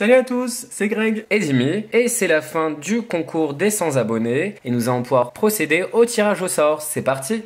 Salut à tous, c'est Greg et Jimmy, et c'est la fin du concours des 100 abonnés, et nous allons pouvoir procéder au tirage au sort. C'est parti!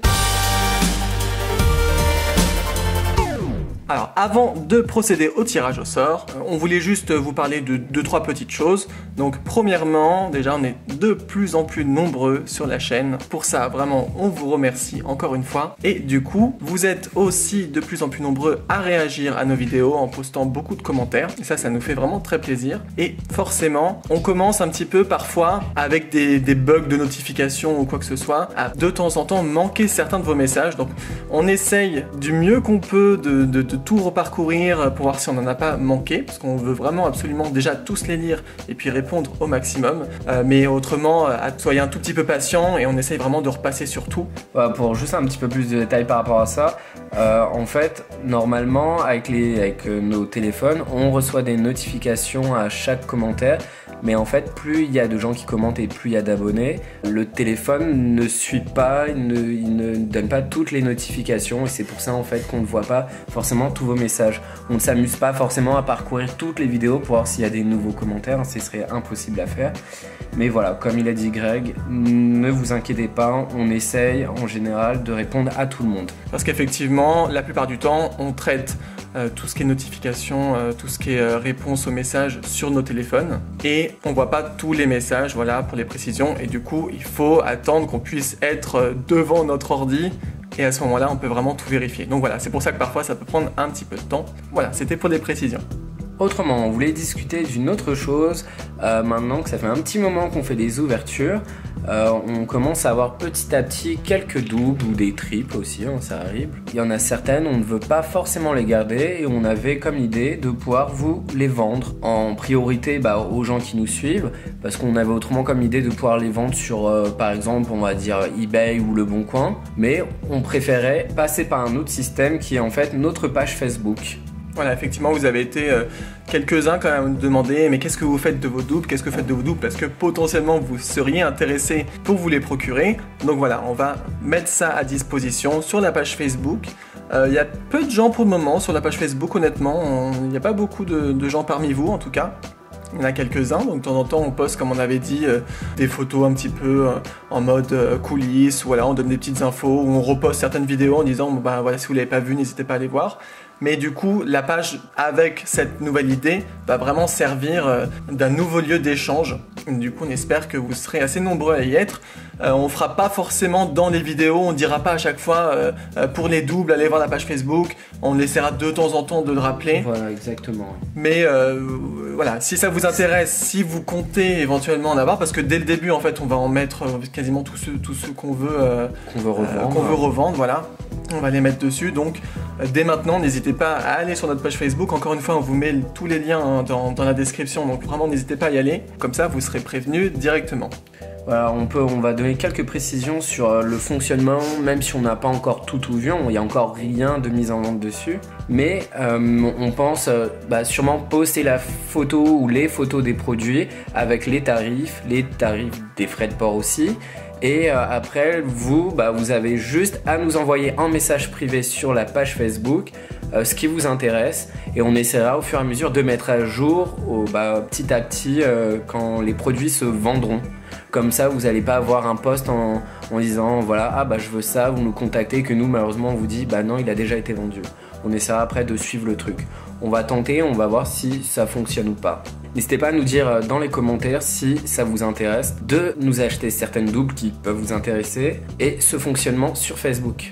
Alors, avant de procéder au tirage au sort, on voulait juste vous parler de 2-3 petites choses. Donc, premièrement, déjà, on est de plus en plus nombreux sur la chaîne. Pour ça, vraiment, on vous remercie encore une fois. Et du coup, vous êtes aussi de plus en plus nombreux à réagir à nos vidéos en postant beaucoup de commentaires. Et ça nous fait vraiment très plaisir. Et forcément, on commence un petit peu parfois avec des bugs de notification ou quoi que ce soit, à de temps en temps manquer certains de vos messages. Donc, on essaye du mieux qu'on peut de tout reparcourir pour voir si on n'en a pas manqué, parce qu'on veut vraiment absolument déjà tous les lire et puis répondre au maximum, mais autrement soyez un tout petit peu patient et on essaye vraiment de repasser sur tout. Pour juste un petit peu plus de détails par rapport à ça, en fait normalement avec nos téléphones on reçoit des notifications à chaque commentaire, mais en fait plus il y a de gens qui commentent et plus il y a d'abonnés, le téléphone ne suit pas, il ne donne pas toutes les notifications, et c'est pour ça en fait qu'on ne voit pas forcément tous vos messages. On ne s'amuse pas forcément à parcourir toutes les vidéos pour voir s'il y a des nouveaux commentaires, ce serait impossible à faire. Mais voilà, comme il a dit Greg, ne vous inquiétez pas, on essaye en général de répondre à tout le monde. Parce qu'effectivement, la plupart du temps, on traite tout ce qui est notification, tout ce qui est réponse aux messages sur nos téléphones, et on voit pas tous les messages, voilà, pour les précisions, et du coup, il faut attendre qu'on puisse être devant notre ordi. Et à ce moment-là, on peut vraiment tout vérifier. Donc voilà, c'est pour ça que parfois ça peut prendre un petit peu de temps. Voilà, c'était pour des précisions. Autrement, on voulait discuter d'une autre chose. Maintenant que ça fait un petit moment qu'on fait des ouvertures, on commence à avoir petit à petit quelques doubles ou des triples aussi, ça arrive. Il y en a certaines, on ne veut pas forcément les garder, et on avait comme idée de pouvoir vous les vendre en priorité aux gens qui nous suivent, parce qu'on avait autrement comme idée de pouvoir les vendre sur par exemple on va dire eBay ou Le Bon Coin, mais on préférait passer par un autre système qui est en fait notre page Facebook. Voilà, effectivement, vous avez été quelques-uns quand même à me demander mais qu'est-ce que vous faites de vos doubles, qu'est-ce que vous faites de vos doubles, parce que potentiellement vous seriez intéressé pour vous les procurer. Donc voilà, on va mettre ça à disposition sur la page Facebook. Il y a peu de gens pour le moment sur la page Facebook, honnêtement, il n'y a pas beaucoup de gens parmi vous en tout cas. Il y en a quelques-uns, donc de temps en temps on poste, comme on avait dit, des photos un petit peu en mode coulisses, ou voilà, on donne des petites infos, ou on reposte certaines vidéos en disant voilà, si vous ne l'avez pas vu, n'hésitez pas à aller voir. Mais du coup, la page avec cette nouvelle idée va vraiment servir d'un nouveau lieu d'échange. Du coup, on espère que vous serez assez nombreux à y être. On fera pas forcément dans les vidéos, on dira pas à chaque fois pour les doubles, allez voir la page Facebook. On essaiera de temps en temps de le rappeler. Voilà, exactement. Mais voilà, si ça vous intéresse, si vous comptez éventuellement en avoir, parce que dès le début, en fait, on va en mettre quasiment tous ceux qu'on veut, revendre, voilà. On va les mettre dessus, donc dès maintenant n'hésitez pas à aller sur notre page Facebook. Encore une fois, on vous met tous les liens dans la description, donc vraiment n'hésitez pas à y aller, comme ça vous serez prévenus directement. Voilà, on va donner quelques précisions sur le fonctionnement, même si on n'a pas encore tout vu, il n'y a encore rien de mise en vente dessus. Mais on pense sûrement poster la photo ou les photos des produits avec les tarifs des frais de port aussi. Et après, vous avez juste à nous envoyer un message privé sur la page Facebook ce qui vous intéresse, et on essaiera au fur et à mesure de mettre à jour petit à petit quand les produits se vendront. Comme ça, vous n'allez pas avoir un post en disant voilà, je veux ça, vous nous contactez, que nous malheureusement on vous dit non, il a déjà été vendu. On essaiera après de suivre le truc. On va tenter, on va voir si ça fonctionne ou pas. N'hésitez pas à nous dire dans les commentaires si ça vous intéresse de nous acheter certaines doubles qui peuvent vous intéresser, et ce fonctionnement sur Facebook.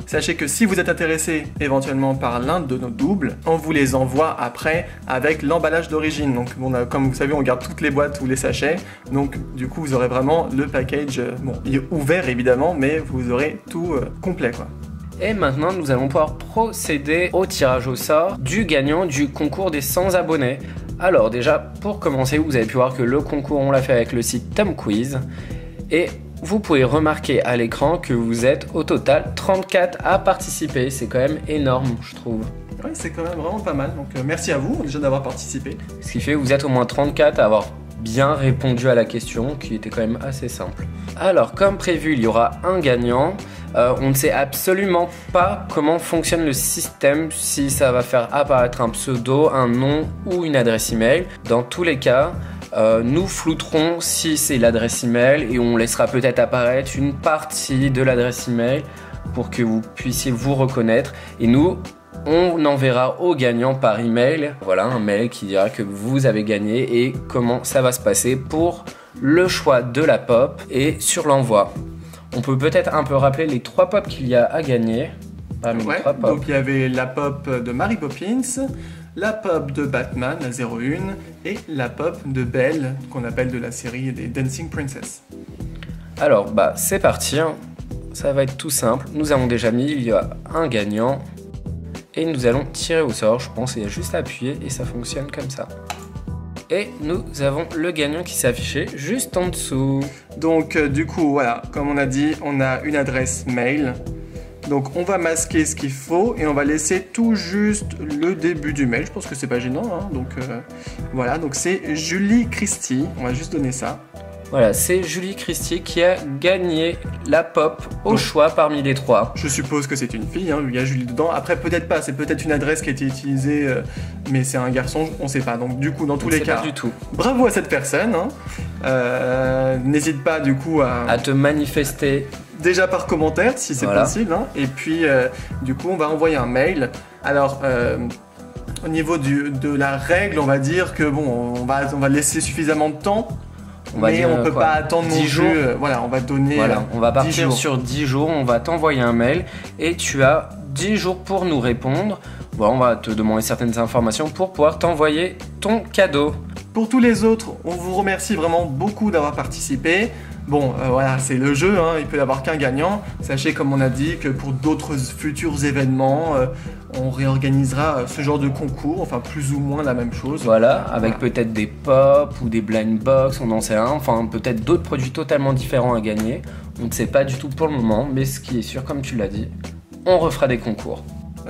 Sachez que si vous êtes intéressé éventuellement par l'un de nos doubles, on vous les envoie après avec l'emballage d'origine. Donc comme vous savez, on garde toutes les boîtes ou les sachets. Donc du coup, vous aurez vraiment le package, il est ouvert évidemment, mais vous aurez tout complet quoi. Et maintenant, nous allons pouvoir procéder au tirage au sort du gagnant du concours des 100 abonnés. Alors déjà, pour commencer, vous avez pu voir que le concours, on l'a fait avec le site Tom Quiz. Et vous pouvez remarquer à l'écran que vous êtes au total 34 à participer. C'est quand même énorme, je trouve. Oui, c'est quand même vraiment pas mal. Donc merci à vous déjà d'avoir participé. Ce qui fait que vous êtes au moins 34 à avoir bien répondu à la question, qui était quand même assez simple. Alors, comme prévu, il y aura un gagnant. On ne sait absolument pas comment fonctionne le système, si ça va faire apparaître un pseudo, un nom ou une adresse email. Dans tous les cas, nous flouterons si c'est l'adresse email et on laissera peut-être apparaître une partie de l'adresse email pour que vous puissiez vous reconnaître. Et nous, on enverra au gagnant par email, voilà, un mail qui dira que vous avez gagné et comment ça va se passer pour le choix de la pop et sur l'envoi. On peut peut-être un peu rappeler les 3 pops qu'il y a à gagner. Parmi les 3 pop. Donc il y avait la pop de Mary Poppins, la pop de Batman, la 01, et la pop de Belle, qu'on appelle de la série des Dancing Princess. Alors, c'est parti, hein. Ça va être tout simple. Nous avons déjà mis, il y a un gagnant. Et nous allons tirer au sort, je pense, il y a juste à appuyer et ça fonctionne comme ça. Et nous avons le gagnant qui s'est affiché juste en dessous. Donc du coup, voilà, comme on a dit, on a une adresse mail. Donc on va masquer ce qu'il faut et on va laisser tout juste le début du mail. Je pense que c'est pas gênant, hein. Donc voilà, donc c'est Julie Christie, on va juste donner ça. Voilà, c'est Julie Christie qui a gagné la pop au choix parmi les 3. Je suppose que c'est une fille, hein, il y a Julie dedans. Après, peut-être pas, c'est peut-être une adresse qui a été utilisée, mais c'est un garçon, on sait pas. Donc, du coup, dans tous les cas, pas du tout. Bravo à cette personne. Hein. N'hésite pas, du coup, à te manifester. Déjà par commentaire, si c'est possible. Hein. Et puis, du coup, on va envoyer un mail. Alors, au niveau de la règle, on va dire que bon, on va laisser suffisamment de temps. Mais on peut pas attendre 10 jours. Voilà, on va donner. Voilà, on va partir sur 10 jours. On va t'envoyer un mail et tu as 10 jours pour nous répondre. Bon, on va te demander certaines informations pour pouvoir t'envoyer ton cadeau. Pour tous les autres, on vous remercie vraiment beaucoup d'avoir participé. Bon, voilà, c'est le jeu, hein, il peut y avoir qu'un gagnant. Sachez, comme on a dit, que pour d'autres futurs événements, on réorganisera ce genre de concours, enfin plus ou moins la même chose. Voilà, avec peut-être des pop ou des blind box, on n'en sait rien. Enfin, peut-être d'autres produits totalement différents à gagner. On ne sait pas du tout pour le moment, mais ce qui est sûr, comme tu l'as dit, on refera des concours.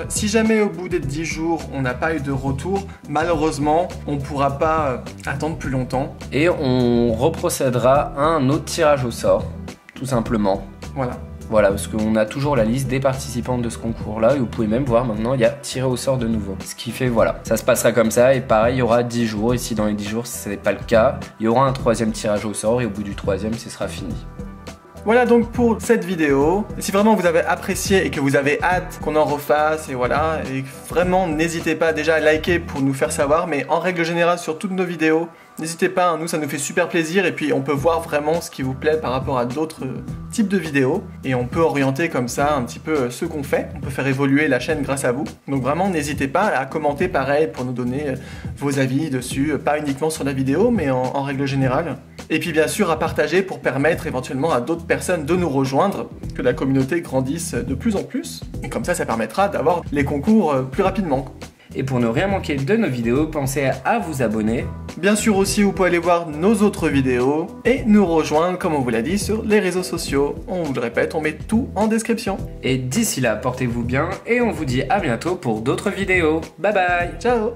Si jamais au bout des 10 jours, on n'a pas eu de retour, malheureusement, on ne pourra pas attendre plus longtemps. Et on reprocédera à un autre tirage au sort, tout simplement. Voilà. Voilà, parce qu'on a toujours la liste des participants de ce concours-là, et vous pouvez même voir maintenant, il y a tiré au sort de nouveau. Ce qui fait, voilà, ça se passera comme ça, et pareil, il y aura 10 jours, et si dans les 10 jours, ce n'est pas le cas, il y aura un 3e tirage au sort, et au bout du 3e, ce sera fini. Voilà donc pour cette vidéo. Si vraiment vous avez apprécié et que vous avez hâte qu'on en refasse, et voilà, et vraiment n'hésitez pas déjà à liker pour nous faire savoir, mais en règle générale sur toutes nos vidéos, n'hésitez pas, hein, nous ça nous fait super plaisir et puis on peut voir vraiment ce qui vous plaît par rapport à d'autres types de vidéos et on peut orienter comme ça un petit peu ce qu'on fait, on peut faire évoluer la chaîne grâce à vous. Donc vraiment n'hésitez pas à commenter pareil pour nous donner vos avis dessus, pas uniquement sur la vidéo mais en règle générale. Et puis bien sûr à partager pour permettre éventuellement à d'autres personnes de nous rejoindre, que la communauté grandisse de plus en plus. Et comme ça permettra d'avoir les concours plus rapidement. Et pour ne rien manquer de nos vidéos, pensez à vous abonner. Bien sûr aussi, vous pouvez aller voir nos autres vidéos et nous rejoindre, comme on vous l'a dit, sur les réseaux sociaux. On vous le répète, on met tout en description. Et d'ici là, portez-vous bien et on vous dit à bientôt pour d'autres vidéos. Bye bye. Ciao.